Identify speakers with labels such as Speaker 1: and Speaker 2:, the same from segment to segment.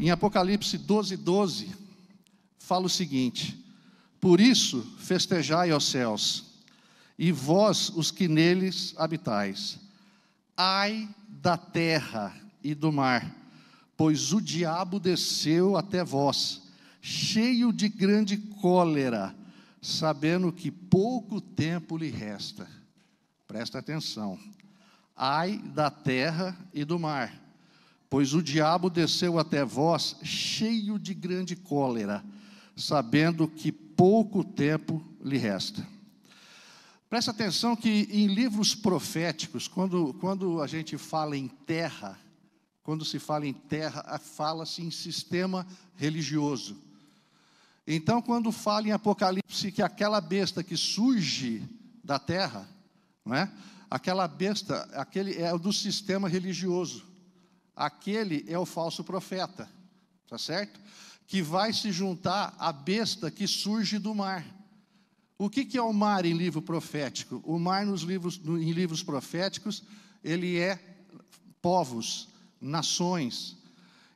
Speaker 1: Em Apocalipse 12:12, fala o seguinte: por isso festejai, ó céus, e vós os que neles habitais. Ai da terra e do mar, pois o diabo desceu até vós, cheio de grande cólera, sabendo que pouco tempo lhe resta. Presta atenção. Ai da terra e do mar, pois o diabo desceu até vós, cheio de grande cólera, sabendo que pouco tempo lhe resta. Presta atenção que em livros proféticos, quando a gente fala em terra, quando se fala em terra, fala-se em sistema religioso. Então, quando fala em Apocalipse que aquela besta que surge da terra, não é? Aquela besta, aquele é do sistema religioso. Aquele é o falso profeta, tá certo? Que vai se juntar à besta que surge do mar. O que é o mar em livro profético? O mar em livros proféticos, ele é povos, nações.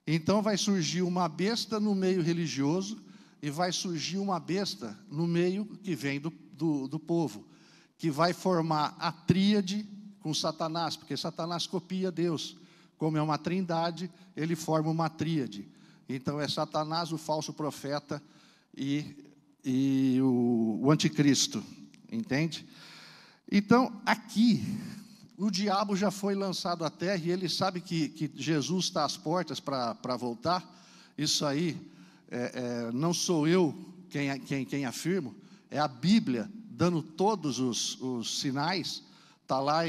Speaker 1: Então vai surgir uma besta no meio religioso e vai surgir uma besta no meio que vem do povo, que vai formar a tríade com Satanás, porque Satanás copia Deus. Como é uma trindade, ele forma uma tríade. Então é Satanás, o falso profeta e o anticristo, entende? Então, aqui, o diabo já foi lançado à terra e ele sabe que Jesus está às portas para voltar. Isso aí, não sou eu quem afirmo, é a Bíblia dando todos os sinais. Está lá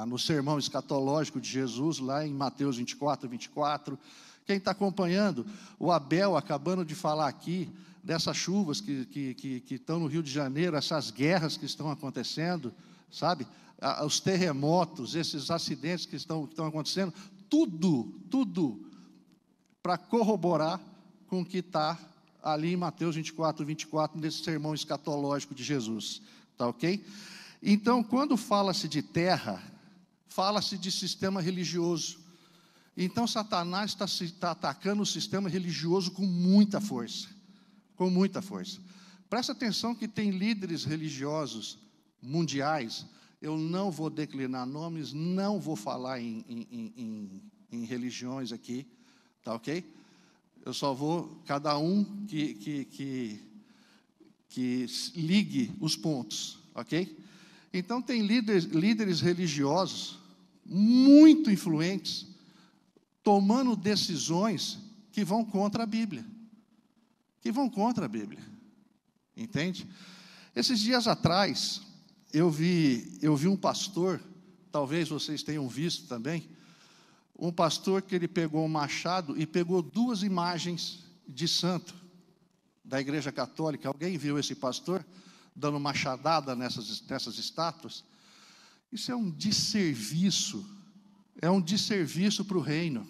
Speaker 1: no sermão escatológico de Jesus, lá em Mateus 24. Quem está acompanhando, o Abel acabando de falar aqui, dessas chuvas que estão no Rio de Janeiro, essas guerras que estão acontecendo, sabe? Os terremotos, esses acidentes que estão acontecendo, tudo para corroborar com o que está ali em Mateus 24, nesse sermão escatológico de Jesus, tá ok? Então, quando fala-se de terra, fala-se de sistema religioso. Então, Satanás está atacando o sistema religioso com muita força. Com muita força. Presta atenção que tem líderes religiosos mundiais. Eu não vou declinar nomes, não vou falar em religiões aqui, tá ok? Eu só vou, cada um que ligue os pontos, ok? Então tem líderes religiosos muito influentes, tomando decisões que vão contra a Bíblia. Entende? Esses dias atrás, eu vi um pastor, talvez vocês tenham visto também, um pastor que ele pegou um machado e pegou 2 imagens de santo da Igreja Católica. Alguém viu esse pastor dando machadada nessas estátuas? Isso é um desserviço para o reino.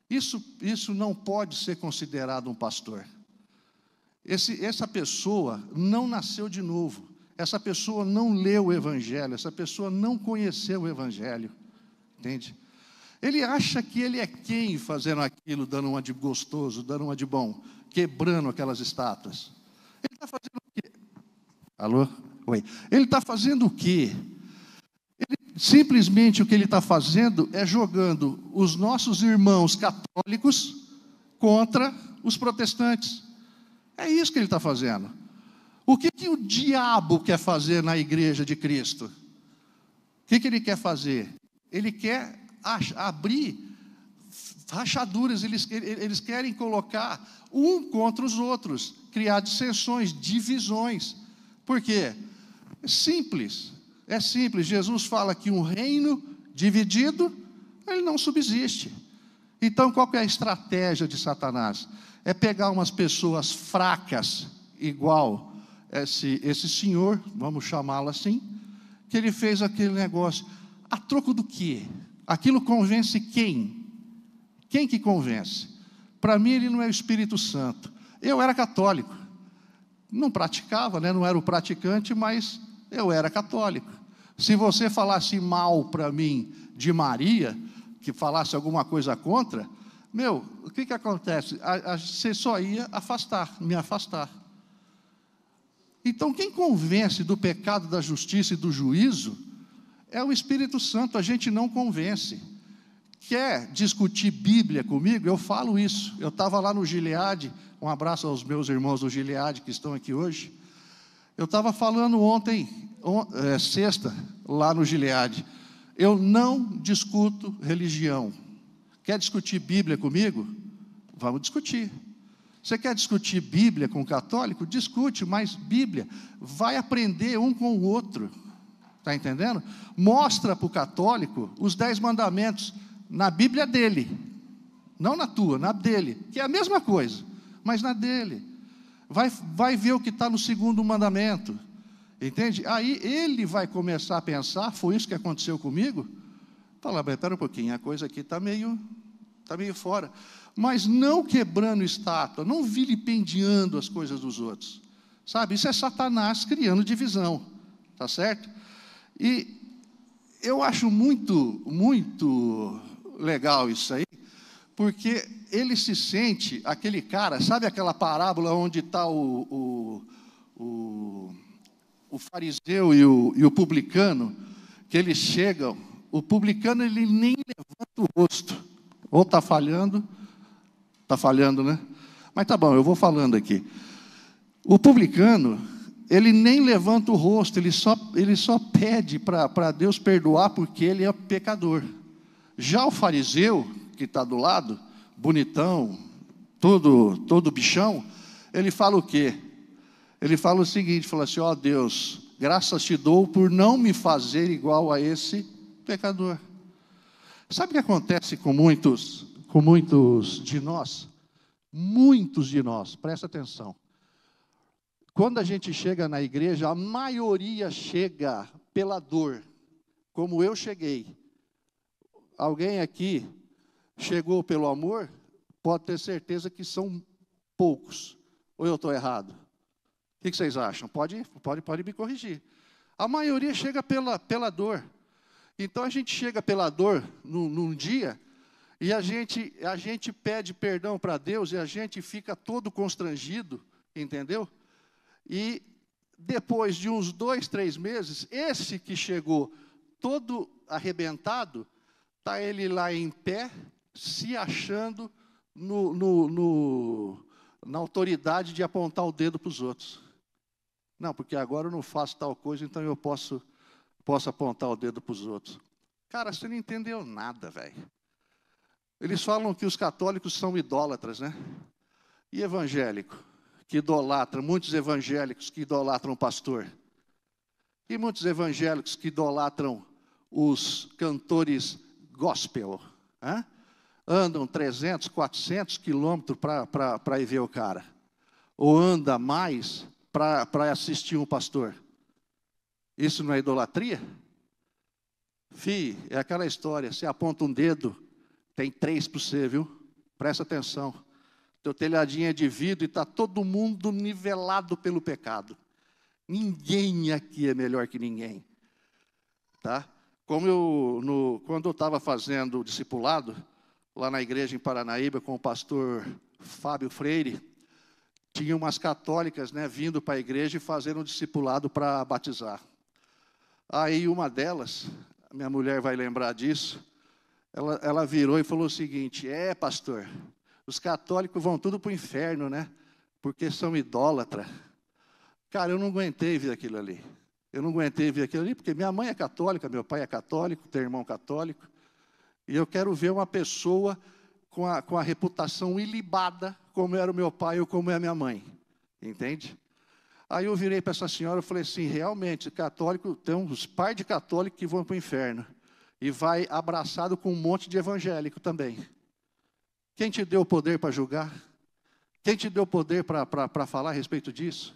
Speaker 1: Isso não pode ser considerado um pastor. Essa pessoa não nasceu de novo, essa pessoa não leu o Evangelho, essa pessoa não conheceu o Evangelho, entende? Ele acha que ele é quem fazendo aquilo, dando uma de gostoso, dando uma de bom, quebrando aquelas estátuas. Ele está fazendo o quê? Alô? Oi. Ele está fazendo o quê? Simplesmente o que ele está fazendo é jogando os nossos irmãos católicos contra os protestantes. É isso que ele está fazendo. O que o diabo quer fazer na igreja de Cristo? O que ele quer fazer? Ele quer abrir rachaduras, eles querem colocar um contra os outros, criar dissensões, divisões. Por quê? É simples. Jesus fala que um reino dividido, ele não subsiste. Então, qual que é a estratégia de Satanás? É pegar umas pessoas fracas, igual esse senhor, vamos chamá-lo assim, que ele fez aquele negócio. A troco do quê? Aquilo convence quem? Quem que convence? Para mim, ele não é o Espírito Santo. Eu era católico. Não praticava, né? Não era o praticante, mas eu era católico. Se você falasse mal para mim de Maria, que falasse alguma coisa contra, Meu, o que acontece? Você só ia afastar, me afastar. Então, quem convence do pecado, da justiça e do juízo é o Espírito Santo, a gente não convence. Quer discutir Bíblia comigo? Eu falo isso. Eu estava lá no Gileade, um abraço aos meus irmãos do Gileade que estão aqui hoje. Eu estava falando ontem, sexta, lá no Gileade. Eu não discuto religião. Quer discutir Bíblia comigo? Vamos discutir. Você quer discutir Bíblia com o católico? Discute, mas Bíblia vai aprender um com o outro. Está entendendo? Mostra para o católico os 10 mandamentos na Bíblia dele. Não na tua, na dele. Que é a mesma coisa, mas na dele. Vai ver o que está no 2º mandamento. Entende? Aí ele vai começar a pensar, foi isso que aconteceu comigo? Fala, mas espera um pouquinho, a coisa aqui está meio fora. Mas não quebrando estátua, não vilipendiando as coisas dos outros. Sabe, isso é Satanás criando divisão. Tá certo? E eu acho muito, muito legal isso aí, porque ele se sente, aquele cara, sabe aquela parábola onde está o fariseu e o publicano, que eles chegam, o publicano ele nem levanta o rosto, ou está falhando, né? Mas tá bom, eu vou falando aqui. O publicano, ele nem levanta o rosto, ele só pede para Deus perdoar porque ele é pecador. Já o fariseu, que está do lado, bonitão, todo bichão, ele fala o quê? Ele fala o seguinte, fala assim, ó Deus, graças te dou por não me fazer igual a esse pecador. Sabe o que acontece com muitos de nós? Muitos de nós, presta atenção. Quando a gente chega na igreja, a maioria chega pela dor, como eu cheguei. Alguém aqui chegou pelo amor? Pode ter certeza que são poucos. Ou eu estou errado? O que vocês acham? Pode me corrigir. A maioria chega pela dor. Então a gente chega pela dor num dia e a gente pede perdão para Deus e a gente fica todo constrangido, entendeu? E depois de uns 2, 3 meses, esse que chegou todo arrebentado, está ele lá em pé, se achando na autoridade de apontar o dedo para os outros. Não, porque agora eu não faço tal coisa, então eu posso apontar o dedo para os outros. Cara, você não entendeu nada, velho. Eles falam que os católicos são idólatras, né? E evangélico, que idolatra, muitos evangélicos que idolatram o pastor. E muitos evangélicos que idolatram os cantores gospel. Hein? Andam 300, 400 quilômetros para ir ver o cara. Ou anda mais para assistir um pastor. Isso não é idolatria? É aquela história, você aponta um dedo, tem 3 para você, viu? Presta atenção. Teu telhadinho é de vidro e está todo mundo nivelado pelo pecado. Ninguém aqui é melhor que ninguém. Tá? Quando eu estava fazendo o discipulado, lá na igreja em Paranaíba, com o pastor Fábio Freire, tinha umas católicas, né, vindo para a igreja e fazendo um discipulado para batizar. Aí uma delas, minha mulher vai lembrar disso, ela virou e falou o seguinte, pastor, os católicos vão tudo para o inferno, né? Porque são idólatras. Cara, eu não aguentei ver aquilo ali. Porque minha mãe é católica, meu pai é católico, tem irmão católico. E eu quero ver uma pessoa com a reputação ilibada, como era o meu pai ou como é a minha mãe. Entende? Aí eu virei para essa senhora e falei assim, realmente, católico, tem uns par de católicos que vão para o inferno. E vai abraçado com um monte de evangélico também. Quem te deu o poder para julgar? Quem te deu o poder para falar a respeito disso?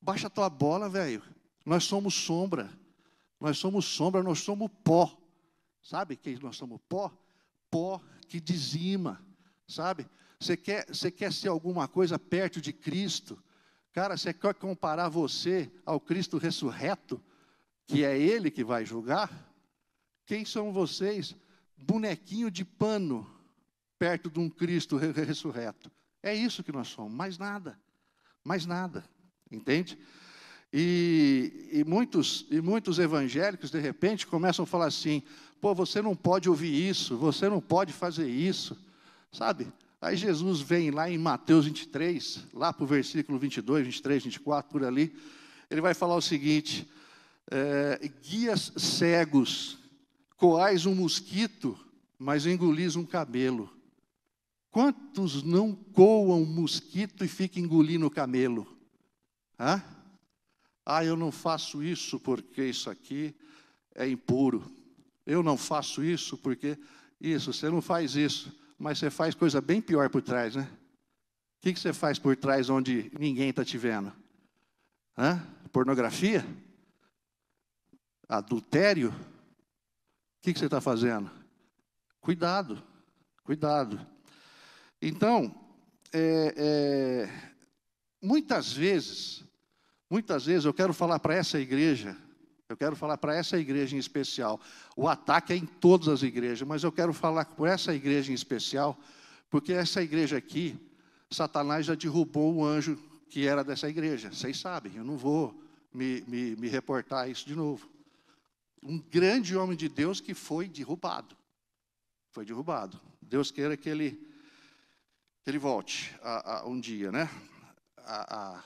Speaker 1: Baixa a tua bola, velho. Nós somos sombra. Nós somos pó. Sabe que nós somos pó? Pó que dizima. Sabe? Você quer ser alguma coisa perto de Cristo? Cara, você quer comparar você ao Cristo ressurreto? Que é Ele que vai julgar? Quem são vocês? Bonequinho de pano. perto de um Cristo ressurreto. É isso que nós somos, mais nada, entende? E muitos evangélicos, de repente, começam a falar assim, pô, você não pode ouvir isso, você não pode fazer isso, sabe? Aí Jesus vem lá em Mateus 23, lá para o versículo 22, 23, 24, por ali, ele vai falar o seguinte, guias cegos, coais um mosquito, mas engolis um camelo. Quantos não coam mosquito e ficam engolindo o camelo? Hã? Ah, eu não faço isso porque isso aqui é impuro. Eu não faço isso porque isso, você não faz isso, mas você faz coisa bem pior por trás, né? O que você faz por trás onde ninguém está te vendo? Hã? Pornografia? Adultério? O que você está fazendo? Cuidado, cuidado. Então, muitas vezes eu quero falar para essa igreja, em especial. O ataque é em todas as igrejas, mas eu quero falar por essa igreja em especial, porque essa igreja aqui, Satanás já derrubou o anjo que era dessa igreja. Vocês sabem, eu não vou me reportar a isso de novo. Um grande homem de Deus que foi derrubado. Foi derrubado. Deus queira que ele volte um dia, né? A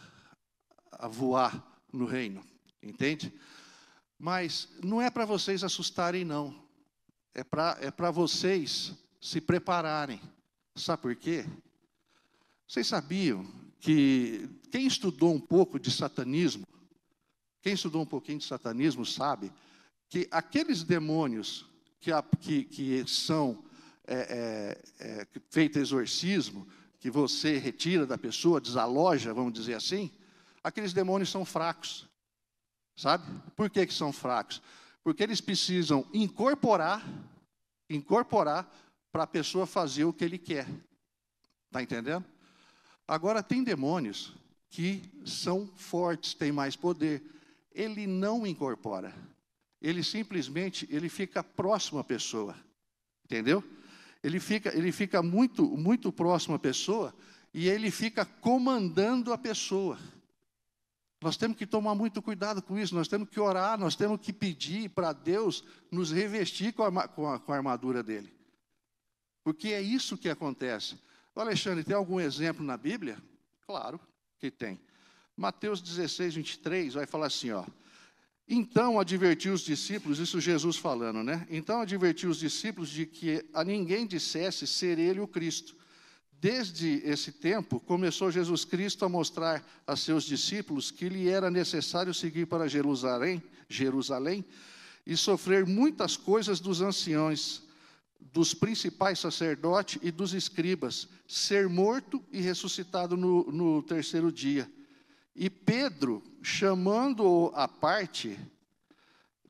Speaker 1: voar no reino, entende? Mas não é para vocês assustarem, não. É para vocês se prepararem. Sabe por quê? Vocês sabiam que quem estudou um pouco de satanismo, sabe que aqueles demônios que são feito exorcismo, que você retira da pessoa, desaloja, vamos dizer assim, aqueles demônios são fracos, sabe? Por que são fracos? Porque eles precisam incorporar para a pessoa fazer o que ele quer. Está entendendo? Agora, tem demônios que são fortes, têm mais poder. Ele não incorpora. Ele simplesmente fica próximo à pessoa. Entendeu? Ele fica muito próximo à pessoa e ele fica comandando a pessoa. Nós temos que tomar muito cuidado com isso, nós temos que orar, nós temos que pedir para Deus nos revestir com a armadura dele. Porque é isso que acontece. Alexandre, tem algum exemplo na Bíblia? Claro que tem. Mateus 16, 23 vai falar assim, ó. Então advertiu os discípulos, isso Jesus falando, né? Então advertiu os discípulos de que a ninguém dissesse ser ele o Cristo. Desde esse tempo, começou Jesus Cristo a mostrar a seus discípulos que lhe era necessário seguir para Jerusalém e sofrer muitas coisas dos anciões, dos principais sacerdotes e dos escribas, ser morto e ressuscitado no terceiro dia. E Pedro, chamando-o à parte,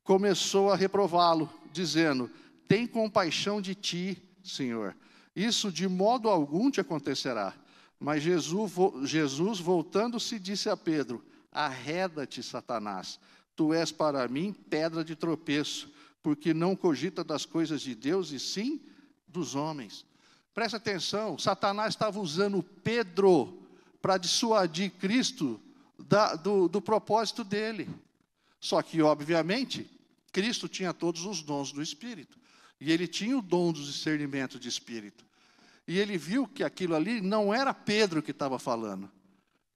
Speaker 1: começou a reprová-lo, dizendo, tem compaixão de ti, Senhor. Isso de modo algum te acontecerá. Mas Jesus voltando-se, disse a Pedro, arreda-te, Satanás, tu és para mim pedra de tropeço, porque não cogita das coisas de Deus, e sim dos homens. Presta atenção, Satanás estava usando Pedro para dissuadir Cristo do propósito dele. Só que, obviamente, Cristo tinha todos os dons do Espírito. E ele tinha o dom do discernimento de Espírito. E ele viu que aquilo ali não era Pedro que estava falando.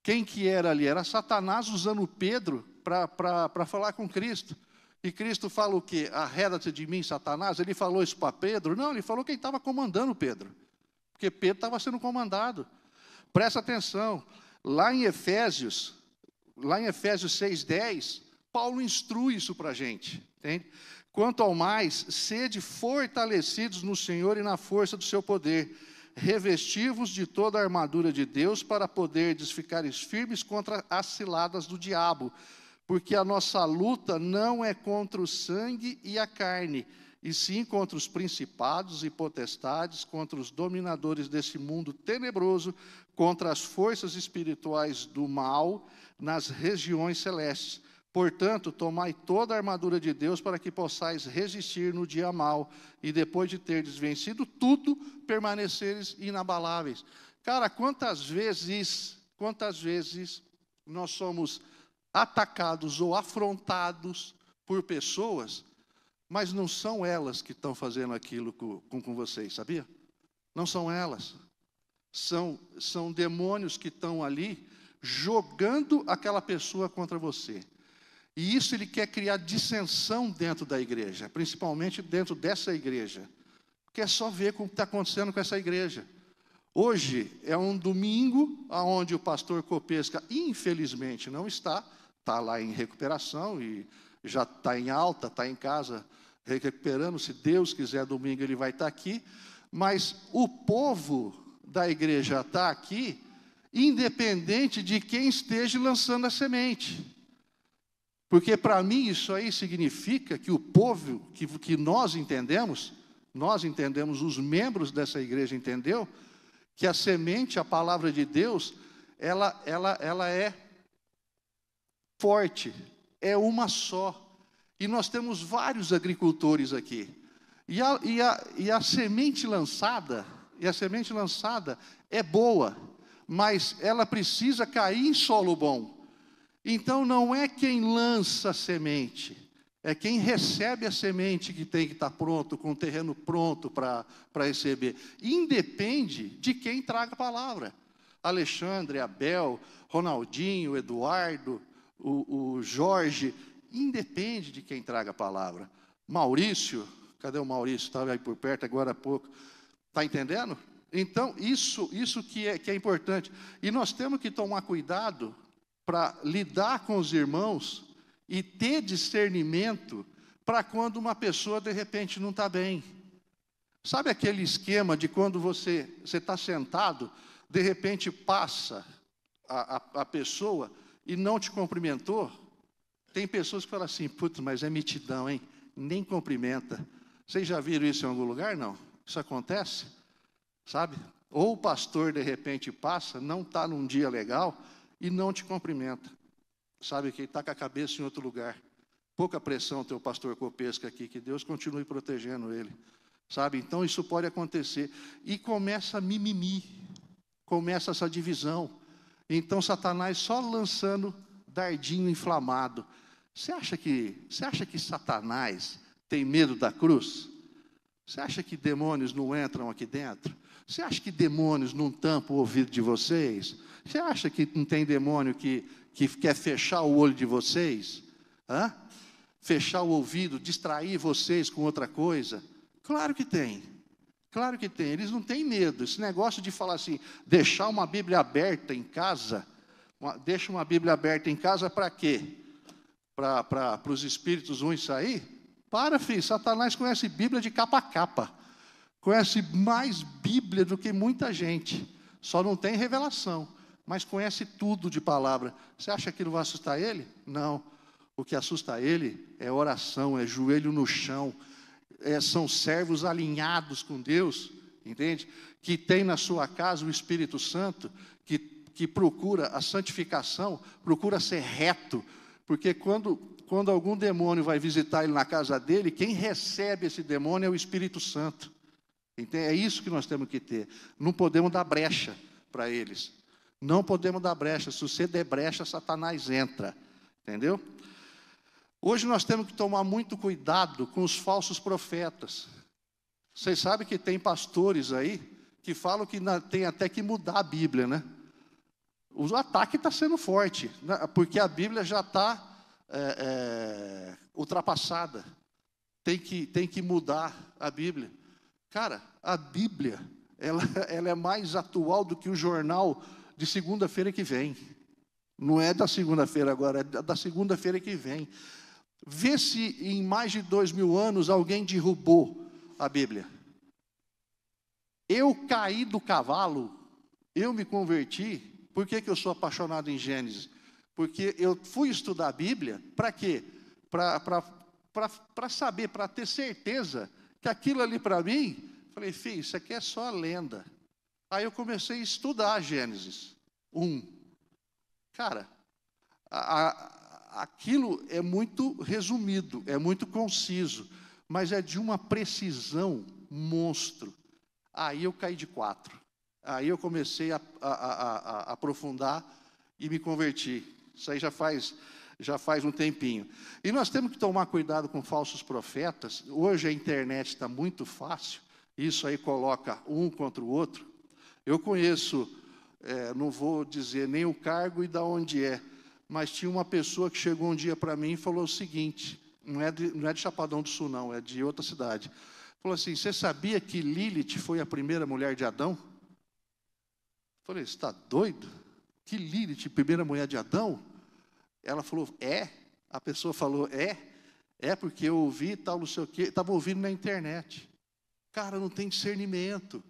Speaker 1: Quem que era ali? Era Satanás usando Pedro para falar com Cristo. E Cristo fala o quê? Arreda-te de mim, Satanás. Ele falou isso para Pedro? Não, ele falou quem estava comandando Pedro. Porque Pedro estava sendo comandado. Presta atenção. Lá em Efésios 6:10, Paulo instrui isso para a gente. Entende? Quanto ao mais, sede fortalecidos no Senhor e na força do seu poder, revestivos de toda a armadura de Deus, para poderdes ficar firmes contra as ciladas do diabo, porque a nossa luta não é contra o sangue e a carne, e sim contra os principados e potestades, contra os dominadores desse mundo tenebroso, contra as forças espirituais do mal nas regiões celestes. Portanto, tomai toda a armadura de Deus para que possais resistir no dia mau e depois de terdes vencido tudo, permaneceres inabaláveis. Cara, quantas vezes nós somos atacados ou afrontados por pessoas, mas não são elas que estão fazendo aquilo com vocês, sabia? Não são elas. São demônios que estão ali jogando aquela pessoa contra você. E isso ele quer criar dissensão dentro da igreja, principalmente dentro dessa igreja. Porque é só ver o que está acontecendo com essa igreja. Hoje é um domingo onde o pastor Copesca, infelizmente, não está lá em recuperação e já está em alta, está em casa recuperando. Se Deus quiser, domingo ele vai estar aqui. Mas o povo da igreja está aqui, independente de quem esteja lançando a semente. Porque para mim isso aí significa que o povo, que nós entendemos, os membros dessa igreja entendeu, que a semente, a palavra de Deus, ela é forte, é uma só. E nós temos vários agricultores aqui. E a semente lançada é boa, mas ela precisa cair em solo bom. Então não é quem lança a semente, é quem recebe a semente que tem que estar pronto, com o terreno pronto para receber. Independe de quem traga a palavra. Alexandre, Abel, Ronaldinho, Eduardo, o Jorge, independe de quem traga a palavra. Maurício, cadê o Maurício? Estava aí por perto agora há pouco. Está entendendo? Então, isso que é importante. E nós temos que tomar cuidado para lidar com os irmãos e ter discernimento para quando uma pessoa, de repente, não está bem. Sabe aquele esquema de quando você está sentado, de repente passa a pessoa e não te cumprimentou? Tem pessoas que falam assim, putz, mas é mitidão, hein? Nem cumprimenta. Vocês já viram isso em algum lugar? Não. Isso acontece? Sabe? Ou o pastor, de repente, passa, não está num dia legal e não te cumprimenta. Sabe que ele está com a cabeça em outro lugar. Pouca pressão teu pastor Copesca aqui, que Deus continue protegendo ele. Sabe? Então isso pode acontecer. E começa a mimimi. Começa essa divisão. Então Satanás só lançando dardinho inflamado. Você acha que Satanás tem medo da cruz? Você acha que demônios não entram aqui dentro? Você acha que demônios não tampam o ouvido de vocês? Você acha que não tem demônio que quer fechar o olho de vocês? Hã? Fechar o ouvido, distrair vocês com outra coisa? Claro que tem. Claro que tem. Eles não têm medo. Esse negócio de falar assim, deixar uma Bíblia aberta em casa, deixa uma Bíblia aberta em casa para quê? Para os espíritos ruins sair? Para, filho, Satanás conhece Bíblia de capa a capa. Conhece mais Bíblia do que muita gente. Só não tem revelação, mas conhece tudo de palavra. Você acha que não vai assustar ele? Não. O que assusta ele é oração, é joelho no chão, são servos alinhados com Deus, entende? Que tem na sua casa o Espírito Santo, que procura a santificação, procura ser reto, porque quando algum demônio vai visitar ele na casa dele, quem recebe esse demônio é o Espírito Santo. Entende? É isso que nós temos que ter. Não podemos dar brecha para eles. Não podemos dar brecha. Se você der brecha, Satanás entra. Entendeu? Hoje nós temos que tomar muito cuidado com os falsos profetas. Vocês sabem que tem pastores aí que falam que tem até que mudar a Bíblia, né? O ataque está sendo forte, né? Porque a Bíblia já está ultrapassada. Tem que mudar a Bíblia. Cara, a Bíblia, ela é mais atual do que o jornal de segunda-feira que vem. Não é da segunda-feira agora, é da segunda-feira que vem. Vê se em mais de 2000 anos alguém derrubou a Bíblia. Eu caí do cavalo, eu me converti. Por que eu sou apaixonado em Gênesis? Porque eu fui estudar a Bíblia, para quê? Para saber, para ter certeza que aquilo ali para mim, falei, filho, isso aqui é só a lenda. Aí eu comecei a estudar Gênesis 1. Cara, aquilo é muito resumido, é muito conciso, mas é de uma precisão monstro. Aí eu caí de 4. Aí eu comecei a aprofundar e me converti. Isso aí já faz um tempinho. E nós temos que tomar cuidado com falsos profetas. Hoje a internet está muito fácil. Isso aí coloca um contra o outro. Eu conheço, não vou dizer nem o cargo e de onde é, mas tinha uma pessoa que chegou um dia para mim e falou o seguinte, não é de Chapadão do Sul não, é de outra cidade. Falou assim, você sabia que Lilith foi a primeira mulher de Adão? Falei, você está doido? Que Lilith, primeira mulher de Adão? Ela falou, é? A pessoa falou, é? É porque eu ouvi tal, não sei o quê, estava ouvindo na internet. Cara, não tem discernimento.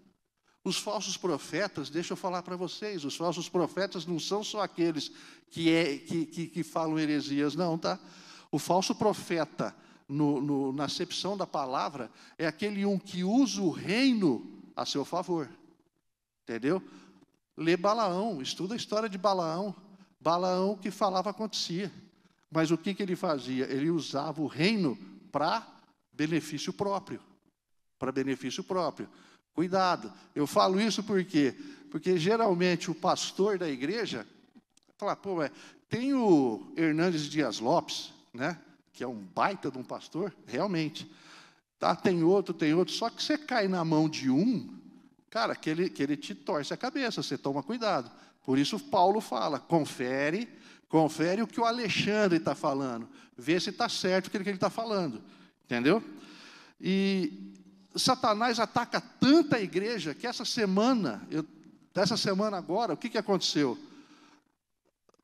Speaker 1: Os falsos profetas, deixa eu falar para vocês, os falsos profetas não são só aqueles que falam heresias, não, tá? O falso profeta, na acepção da palavra, é aquele que usa o reino a seu favor. Entendeu? Lê Balaão, estuda a história de Balaão. Balaão, o que falava acontecia. Mas o que ele fazia? Ele usava o reino para benefício próprio. Para benefício próprio. Cuidado, eu falo isso por quê? Porque geralmente o pastor da igreja fala, pô, tem o Hernandes Dias Lopes, né? Que é um baita de um pastor, realmente. Tá, tem outro, só que você cai na mão de um, cara, que ele te torce a cabeça, você toma cuidado. Por isso Paulo fala, confere o que o Alexandre está falando, vê se está certo o que ele está falando, entendeu? E Satanás ataca tanta igreja que essa semana agora, o que aconteceu?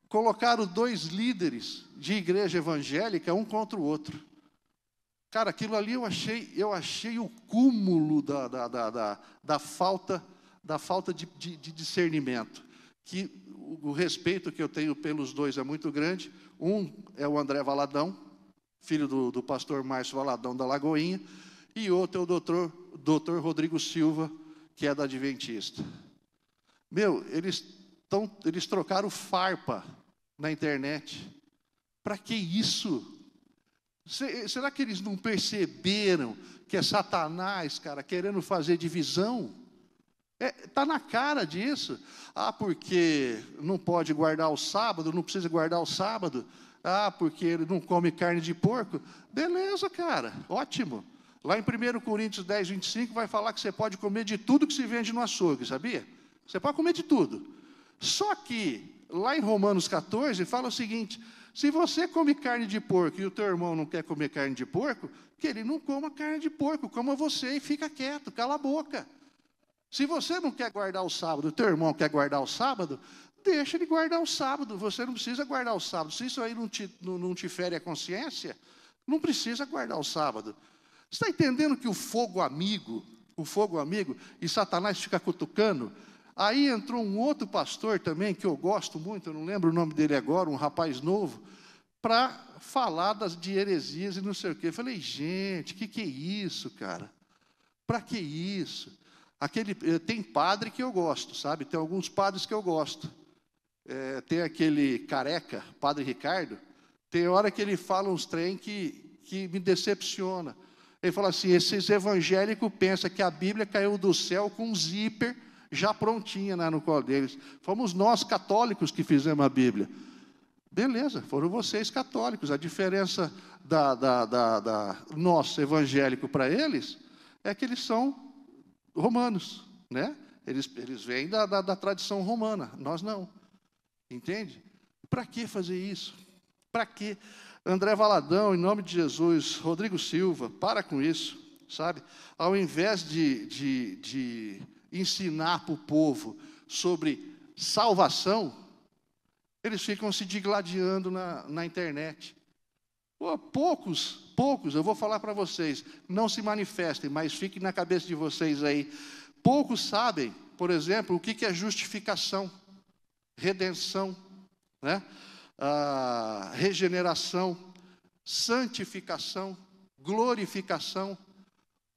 Speaker 1: Colocaram 2 líderes de igreja evangélica, um contra o outro. Cara, aquilo ali eu achei o cúmulo da falta de discernimento. Que o respeito que eu tenho pelos 2 é muito grande. Um é o André Valadão, filho do pastor Márcio Valadão da Lagoinha, e outro é o doutor Rodrigo Silva, que é da Adventista. Meu, eles trocaram farpa na internet. Para que isso? Será que eles não perceberam que é Satanás, cara, querendo fazer divisão? Está na cara disso. Ah, porque não pode guardar o sábado, não precisa guardar o sábado. Ah, porque ele não come carne de porco. Beleza, cara, ótimo. Lá em 1 Coríntios 10, 25, vai falar que você pode comer de tudo que se vende no açougue, sabia? Você pode comer de tudo. Só que, lá em Romanos 14, fala o seguinte, se você come carne de porco e o teu irmão não quer comer carne de porco, que ele não coma carne de porco, coma você e fica quieto, cala a boca. Se você não quer guardar o sábado, o teu irmão quer guardar o sábado, deixa ele guardar o sábado, você não precisa guardar o sábado. Se isso aí não te fere a consciência, não precisa guardar o sábado. Você está entendendo que o fogo amigo, e Satanás fica cutucando? Aí entrou um outro pastor também, que eu gosto muito, eu não lembro o nome dele agora, um rapaz novo, para falar de heresias e não sei o quê. Eu falei, gente, que é isso, cara? Para que isso? Tem padre que eu gosto, sabe? Tem alguns padres que eu gosto. Tem aquele careca, Padre Ricardo, tem hora que ele fala uns trem que me decepciona. Ele fala assim, esses evangélicos pensam que a Bíblia caiu do céu com um zíper já prontinha no colo deles. Fomos nós católicos que fizemos a Bíblia. Beleza, foram vocês católicos. A diferença da nosso evangélico para eles é que eles são romanos, né? Eles vêm da tradição romana, nós não. Entende? Para que fazer isso? Para que? André Valadão, em nome de Jesus, Rodrigo Silva, para com isso, sabe? Ao invés de ensinar para o povo sobre salvação, eles ficam se digladiando na internet. Pô, poucos, eu vou falar para vocês, não se manifestem, mas fiquem na cabeça de vocês aí. Poucos sabem, por exemplo, o que é justificação, redenção, né? Regeneração, santificação, glorificação.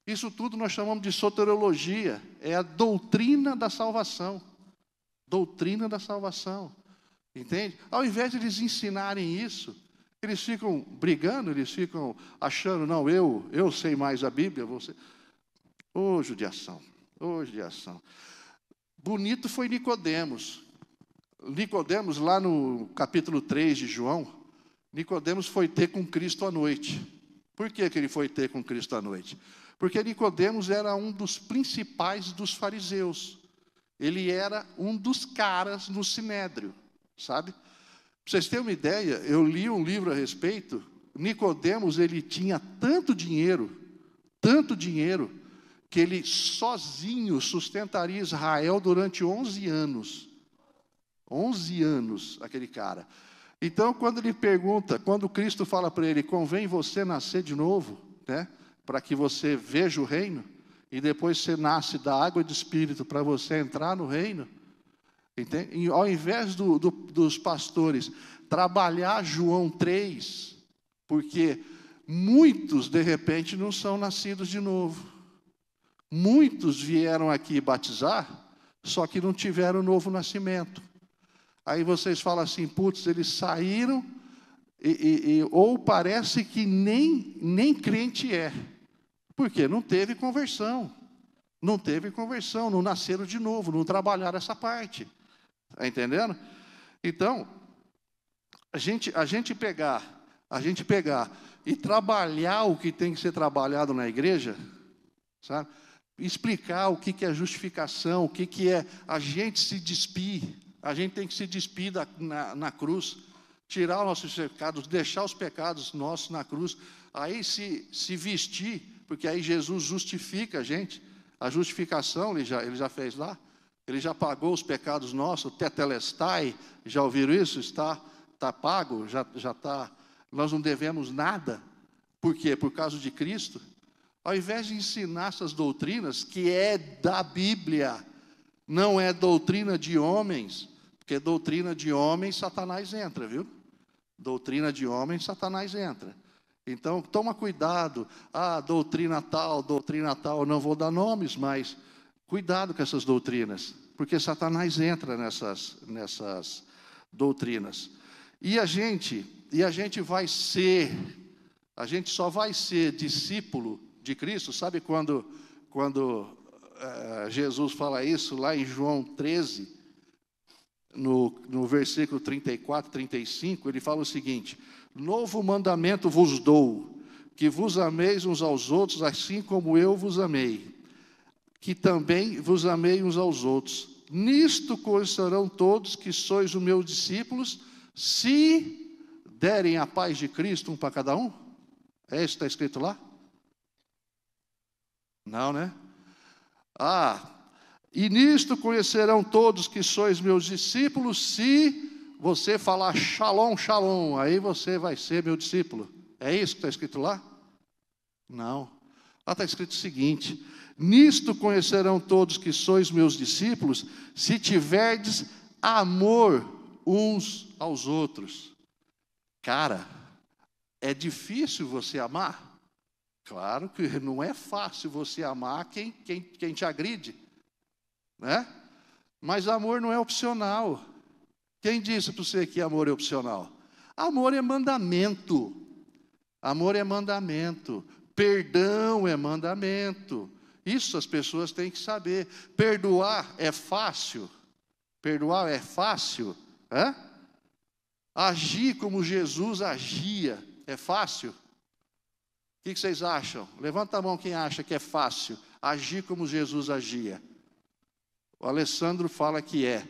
Speaker 1: Isso tudo nós chamamos de soteriologia, é a doutrina da salvação. Doutrina da salvação, entende? Ao invés de eles ensinarem isso, Eles ficam brigando, eles ficam achando, não, eu sei mais a Bíblia, você. Ô, judiação, ô, judiação. Bonito foi Nicodemos. Nicodemos, lá no capítulo 3 de João, Nicodemos foi ter com Cristo à noite. Por que ele foi ter com Cristo à noite? Porque Nicodemos era um dos principais dos fariseus. Ele era um dos caras no sinédrio, sabe? Para vocês terem uma ideia, eu li um livro a respeito. Nicodemos, ele tinha tanto dinheiro, que ele sozinho sustentaria Israel durante 11 anos. 11 anos, aquele cara. Então, quando ele pergunta, quando Cristo fala para ele, convém você nascer de novo, né, para que você veja o reino, e depois você nasce da água e do Espírito para você entrar no reino, entende? E ao invés dos pastores trabalhar João 3, porque muitos, de repente, não são nascidos de novo. Muitos vieram aqui batizar, só que não tiveram novo nascimento. Aí vocês falam assim, putz, eles saíram, ou parece que nem crente é. Por quê? Não teve conversão. Não teve conversão, não nasceram de novo, não trabalharam essa parte. Está entendendo? Então, a gente pegar e trabalhar o que tem que ser trabalhado na igreja, sabe? Explicar o que é justificação, o que é a gente se despir. A gente tem que se despir na cruz, tirar os nossos pecados, deixar os pecados nossos na cruz, aí se vestir, porque aí Jesus justifica a gente. A justificação ele já fez lá, ele já pagou os pecados nossos, tetelestai, já ouviram isso? Está pago, já está, nós não devemos nada. Por quê? Por causa de Cristo. Ao invés de ensinar essas doutrinas, que é da Bíblia, não é doutrina de homens, porque doutrina de homens, Satanás entra, viu? Doutrina de homens, Satanás entra. Então, toma cuidado. Doutrina tal, eu não vou dar nomes, mas cuidado com essas doutrinas, porque Satanás entra nessas doutrinas. E a gente só vai ser discípulo de Cristo, sabe quando Jesus fala isso lá em João 13, no versículo 34, 35, ele fala o seguinte: novo mandamento vos dou, que vos ameis uns aos outros, assim como eu vos amei, que também vos amei uns aos outros. Nisto conhecerão todos que sois os meus discípulos, se derem a paz de Cristo um para cada um. É isso que está escrito lá? Não, né? E nisto conhecerão todos que sois meus discípulos, se você falar shalom, shalom, aí você vai ser meu discípulo. É isso que está escrito lá? Não. Lá está escrito o seguinte: nisto conhecerão todos que sois meus discípulos, se tiverdes amor uns aos outros. Cara, é difícil você amar? Claro que não é fácil você amar quem te agride, né? Mas amor não é opcional. Quem disse para você que amor é opcional? Amor é mandamento. Amor é mandamento. Perdão é mandamento. Isso as pessoas têm que saber. Perdoar é fácil. Perdoar é fácil. Agir como Jesus agia é fácil? O que vocês acham? Levanta a mão quem acha que é fácil agir como Jesus agia. O Alessandro fala que é.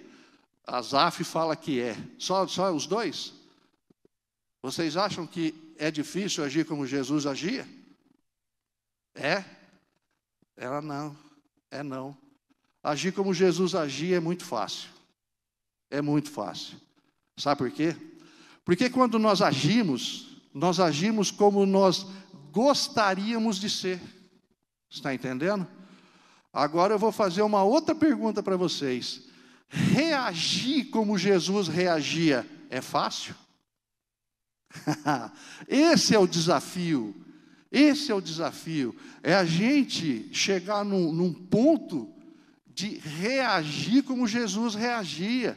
Speaker 1: A Zaf fala que é. Só os dois? Vocês acham que é difícil agir como Jesus agia? É? Ela não. É não. Agir como Jesus agia é muito fácil. É muito fácil. Sabe por quê? Porque quando nós agimos como nós gostaríamos de ser. Está entendendo? Agora eu vou fazer uma outra pergunta para vocês. Reagir como Jesus reagia é fácil? Esse é o desafio. Esse é o desafio. É a gente chegar num ponto de reagir como Jesus reagia.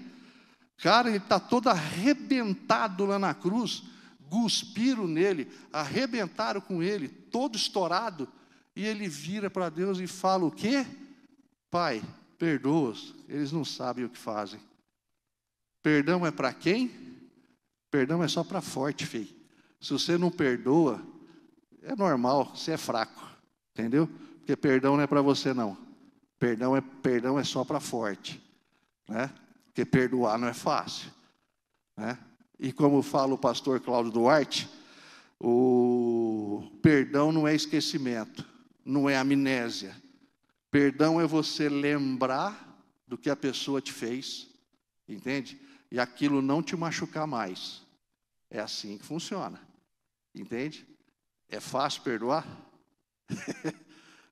Speaker 1: Cara, ele está todo arrebentado lá na cruz, cuspiram nele, arrebentaram com ele, todo estourado, e ele vira para Deus e fala o quê? Pai, perdoa-os, eles não sabem o que fazem. Perdão é para quem? Perdão é só para forte, filho. Se você não perdoa, é normal, você é fraco, entendeu? Porque perdão não é para você, não. Perdão é só para forte, né? Porque perdoar não é fácil, né? E como fala o pastor Cláudio Duarte, o perdão não é esquecimento, não é amnésia. Perdão é você lembrar do que a pessoa te fez, entende? E aquilo não te machucar mais. É assim que funciona, entende? É fácil perdoar?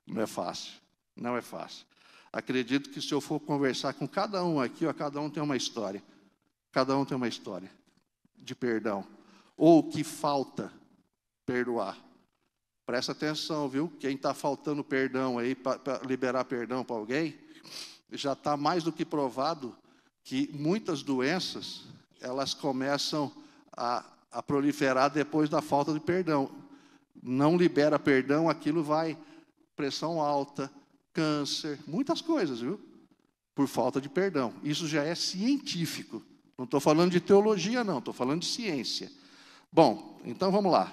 Speaker 1: Não é fácil, não é fácil. Acredito que se eu for conversar com cada um aqui, ó, cada um tem uma história. Cada um tem uma história de perdão. Ou que falta perdoar. Presta atenção, viu? Quem está faltando perdão aí, para liberar perdão para alguém, já está mais do que provado que muitas doenças, elas começam a proliferar depois da falta de perdão. Não libera perdão, aquilo vai, pressão alta, câncer, muitas coisas, viu? Por falta de perdão. Isso já é científico. Não estou falando de teologia, não, estou falando de ciência. Bom, então vamos lá,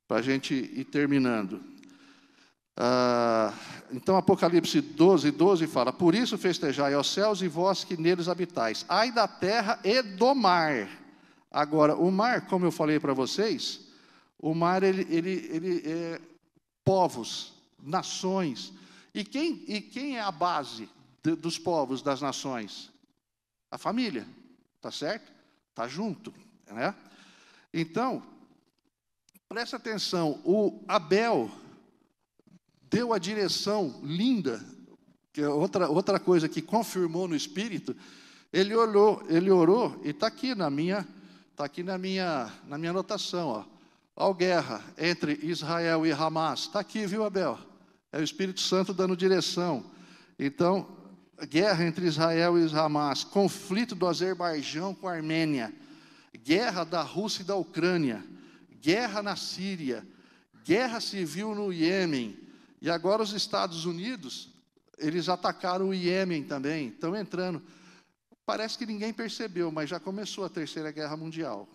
Speaker 1: para a gente ir terminando. Então, Apocalipse 12, 12 fala: por isso festejai aos céus e vós que neles habitais. Ai da terra e do mar. Agora, o mar, como eu falei para vocês, o mar, ele é povos, nações. E quem é a base dos povos, das nações? A família, tá certo? Tá junto, né? Então, presta atenção, o Abel deu a direção linda, que é outra coisa que confirmou no Espírito. Ele orou, e está aqui na minha anotação, ó. Ó, guerra entre Israel e Hamas. Está aqui, viu, Abel? É o Espírito Santo dando direção. Então, guerra entre Israel e Hamas, conflito do Azerbaijão com a Armênia, guerra da Rússia e da Ucrânia, guerra na Síria, guerra civil no Iêmen, e agora os Estados Unidos, eles atacaram o Iêmen também, estão entrando. Parece que ninguém percebeu, mas já começou a Terceira Guerra Mundial.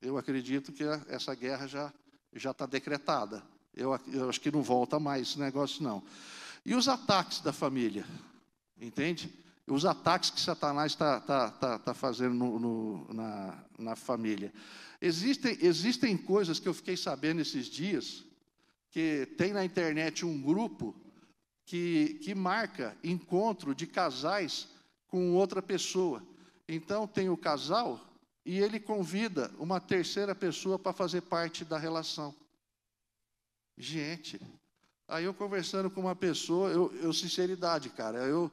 Speaker 1: Eu acredito que essa guerra já está decretada. Eu acho que não volta mais esse negócio, não. E os ataques da família, entende? Os ataques que Satanás está fazendo na família. Existem coisas que eu fiquei sabendo esses dias, que tem na internet um grupo que marca encontro de casais com outra pessoa. Então, tem o casal e ele convida uma terceira pessoa para fazer parte da relação. Gente, aí eu conversando com uma pessoa, sinceridade, cara, eu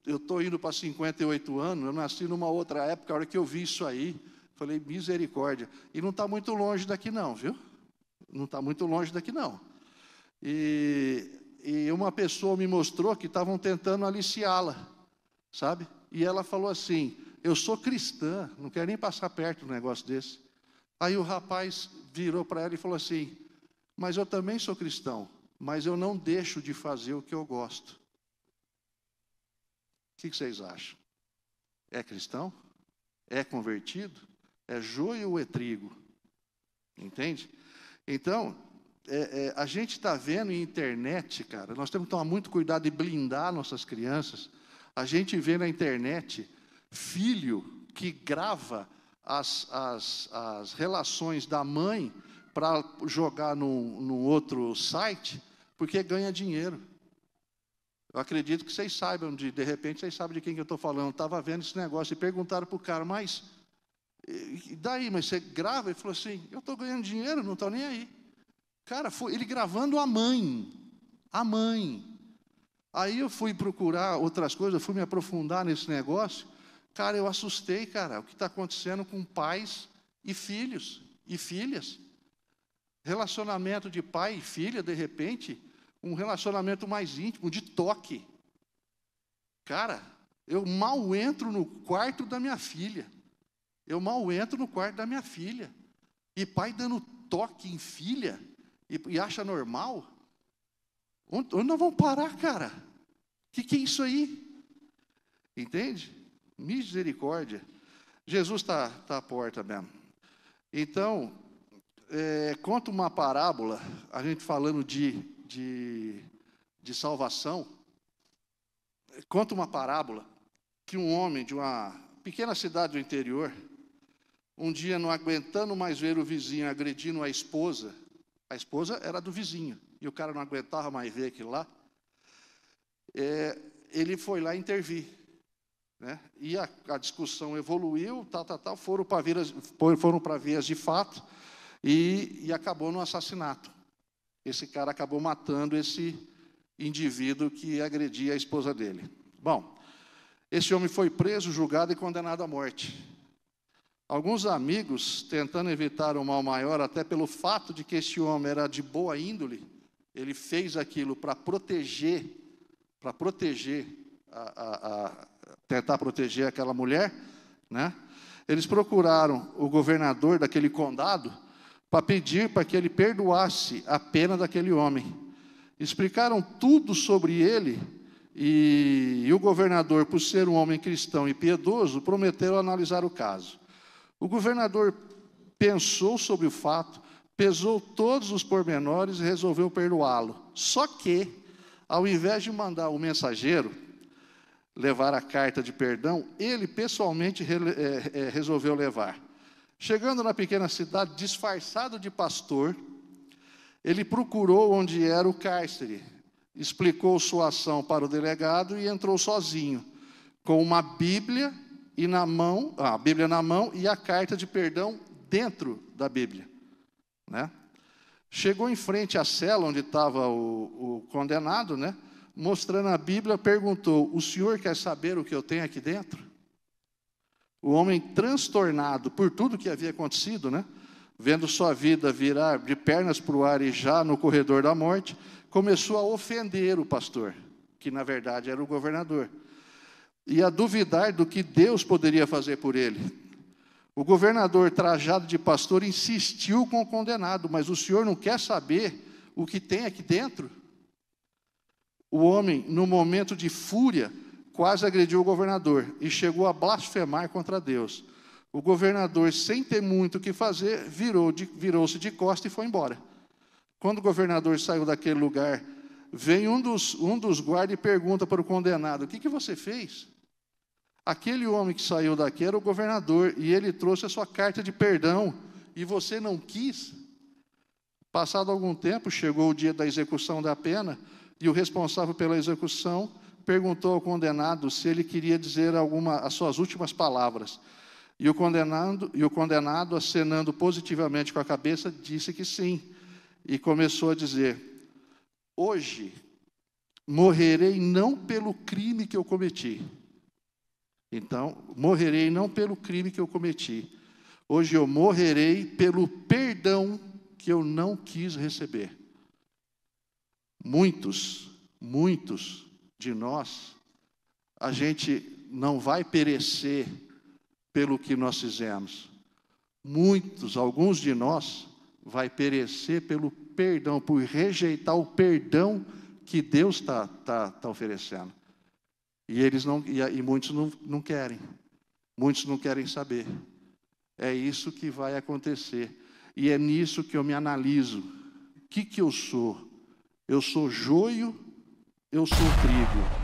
Speaker 1: estou indo para 58 anos, eu nasci numa outra época, a hora que eu vi isso aí, falei, misericórdia. E não está muito longe daqui não, viu? Não está muito longe daqui não. E uma pessoa me mostrou que estavam tentando aliciá-la, sabe? E ela falou assim, eu sou cristã, não quero nem passar perto de um negócio desse. Aí o rapaz virou para ela e falou assim, mas eu também sou cristão, mas eu não deixo de fazer o que eu gosto. O que vocês acham? É cristão? É convertido? É joio ou é trigo? Entende? Então, a gente está vendo em internet, cara, nós temos que tomar muito cuidado de blindar nossas crianças. A gente vê na internet filho que grava as relações da mãe para jogar num outro site, porque ganha dinheiro. Eu acredito que vocês saibam, de repente vocês sabem de quem que eu estou falando. Estava vendo esse negócio e perguntaram para o cara, mas e daí, mas você grava? Ele falou assim, eu estou ganhando dinheiro, não estou nem aí. Cara, foi ele gravando a mãe. Aí eu fui procurar outras coisas, eu fui me aprofundar nesse negócio. Cara, eu assustei, cara, o que está acontecendo com pais e filhos e filhas. Relacionamento de pai e filha, de repente, um relacionamento mais íntimo, de toque. Cara, eu mal entro no quarto da minha filha. E pai dando toque em filha e acha normal? Onde nós vamos parar, cara? O que é isso aí? Entende? Misericórdia. Jesus está à porta mesmo. Então, conta uma parábola, a gente falando de salvação. Conta uma parábola que um homem de uma pequena cidade do interior, um dia não aguentando mais ver o vizinho agredindo a esposa era do vizinho, e o cara não aguentava mais ver aquilo lá, ele foi lá intervir, né? E a discussão evoluiu, foram para vias de fato, e acabou no assassinato. Esse cara acabou matando esse indivíduo que agredia a esposa dele. Bom, esse homem foi preso, julgado e condenado à morte. Alguns amigos, tentando evitar um mal maior, até pelo fato de que esse homem era de boa índole, ele fez aquilo para tentar proteger aquela mulher, né? Eles procuraram o governador daquele condado para pedir para que ele perdoasse a pena daquele homem. Explicaram tudo sobre ele, e o governador, por ser um homem cristão e piedoso, prometeu analisar o caso. O governador pensou sobre o fato, pesou todos os pormenores e resolveu perdoá-lo. Só que, ao invés de mandar o mensageiro levar a carta de perdão, ele pessoalmente resolveu levar. Chegando na pequena cidade, disfarçado de pastor, ele procurou onde era o cárcere, explicou sua ação para o delegado e entrou sozinho, com uma Bíblia a Bíblia na mão e a carta de perdão dentro da Bíblia, né? Chegou em frente à cela onde estava o condenado, né? Mostrando a Bíblia, perguntou: o senhor quer saber o que eu tenho aqui dentro? O homem, transtornado por tudo que havia acontecido, né? Vendo sua vida virar de pernas para o ar e já no corredor da morte, começou a ofender o pastor, que na verdade era o governador, e a duvidar do que Deus poderia fazer por ele. O governador, trajado de pastor, insistiu com o condenado: mas o senhor não quer saber o que tem aqui dentro? O homem, no momento de fúria, quase agrediu o governador e chegou a blasfemar contra Deus. O governador, sem ter muito o que fazer, virou-se de costas e foi embora. Quando o governador saiu daquele lugar, vem um dos guardas e pergunta para o condenado: o que você fez? Aquele homem que saiu daqui era o governador, e ele trouxe a sua carta de perdão, e você não quis? Passado algum tempo, chegou o dia da execução da pena, e o responsável pela execução perguntou ao condenado se ele queria dizer as suas últimas palavras. E o condenado, acenando positivamente com a cabeça, disse que sim, e começou a dizer: hoje morrerei não pelo crime que eu cometi. Então, morrerei não pelo crime que eu cometi. Hoje eu morrerei pelo perdão que eu não quis receber. Muitos de nós, a gente não vai perecer pelo que nós fizemos. Alguns de nós, vai perecer pelo perdão, por rejeitar o perdão que Deus está oferecendo. E muitos não querem. Muitos não querem saber. É isso que vai acontecer. E é nisso que eu me analiso. O que eu sou? Eu sou joio, eu sou trigo.